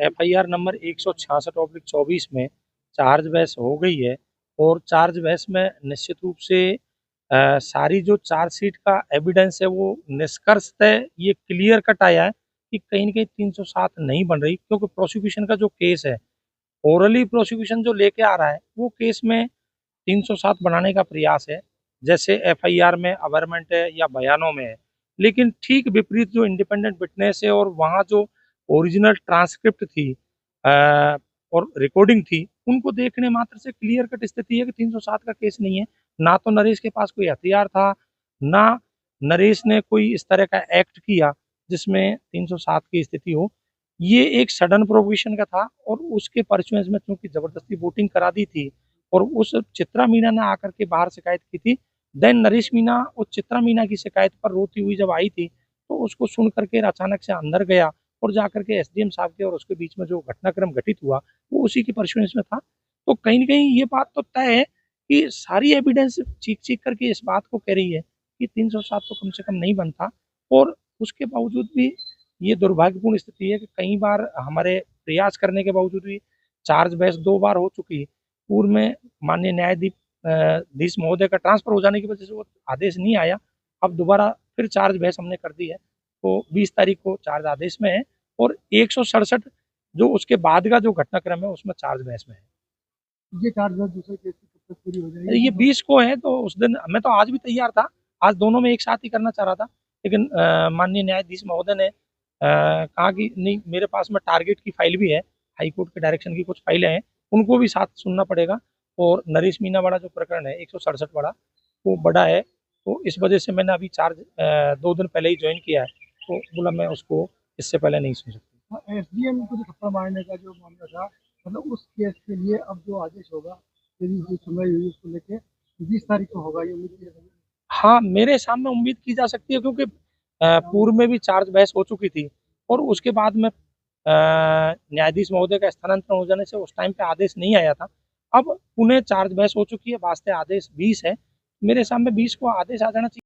FIR number 166/24 में charge बहस हो गई है और चार्ज बहस में निश्चित रूप से सारी जो चार्जशीट का एविडेंस है वो निष्कर्षतः ये क्लियर कट आया है कि कहीं न कहीं 307 नहीं बन रही, क्योंकि प्रोसिक्यूशन का जो केस है, ओरली प्रोसिक्यूशन जो लेके आ रहा है वो केस में 307 बनाने का प्रयास है, जैसे FIR में अवेयरमेंट है या बयानों में है। लेकिन ठीक विपरीत जो इंडिपेंडेंट विटनेस है और वहाँ जो ओरिजिनल ट्रांसक्रिप्ट थी और रिकॉर्डिंग थी, उनको देखने मात्र से क्लियर कट स्थिति है कि 307 का केस नहीं है। ना तो नरेश के पास कोई हथियार था, ना नरेश ने कोई इस तरह का एक्ट किया जिसमें 307 की स्थिति हो। ये एक सडन प्रोविजन का था और उसके परचुएंस में क्योंकि जबरदस्ती वोटिंग करा दी थी और उस चित्रा मीना ने आकर के बाहर शिकायत की थी। देन नरेश मीना उस चित्रा मीना की शिकायत पर रोती हुई जब आई थी तो उसको सुन करके अचानक से अंदर गया और जाकर के SDM साहब के और उसके बीच में जो घटनाक्रम घटित हुआ वो उसी के परचुएंस में था। तो कहीं न कहीं ये बात तो तय है कि सारी एविडेंस चीख-चीख करके इस बात को कह रही है कि 307 तो कम से कम नहीं बनता और उसके बावजूद भी ये दुर्भाग्यपूर्ण स्थिति है कि कई बार हमारे प्रयास करने के बावजूद भी चार्ज बहस 2 बार हो चुकी है। पूर्व में माननीय न्यायाधीश महोदय का ट्रांसफर हो जाने की वजह से वो आदेश नहीं आया। अब दोबारा फिर चार्ज बहस हमने कर दी है, तो 20 तारीख को चार्ज आदेश में है और 167 जो उसके बाद का जो घटनाक्रम है उसमें चार्ज बहस में है। ये चार्ज बहस दूसरे केस की कब तक पूरी हो जाएगी? ये 20 को है, तो उस दिन मैं तो आज भी तैयार था, आज दोनों में एक साथ ही करना चाह रहा था, लेकिन माननीय न्यायाधीश महोदय ने कहा कि नहीं, मेरे पास में टारगेट की फाइल भी है, हाई कोर्ट के डायरेक्शन की कुछ फाइलें हैं, उनको भी साथ सुनना पड़ेगा और नरेश मीना वाला जो प्रकरण है 167 वाला, वो बड़ा है, तो इस वजह से मैंने अभी चार्ज 2 दिन पहले ही ज्वाइन किया है, तो बोला मैं उसको इससे पहले नहीं सुन सकती। SDM को जो थप्पड़ मारने का जो मामला था, मतलब उस केस के लिए अब जो आदेश होगा, यदि जो सुनवाई हुई उसको लेके 20 तारीख को होगा, ये उम्मीद की जा सकती है? हाँ, मेरे सामने उम्मीद की जा सकती है, क्योंकि पूर्व में भी चार्ज बहस हो चुकी थी और उसके बाद में न्यायाधीश महोदय का स्थानांतरण हो जाने से उस टाइम पे आदेश नहीं आया था। अब पुनः चार्ज बहस हो चुकी है, वास्ते आदेश 20 है। मेरे सामने 20 को आदेश आ जाना चाहिए।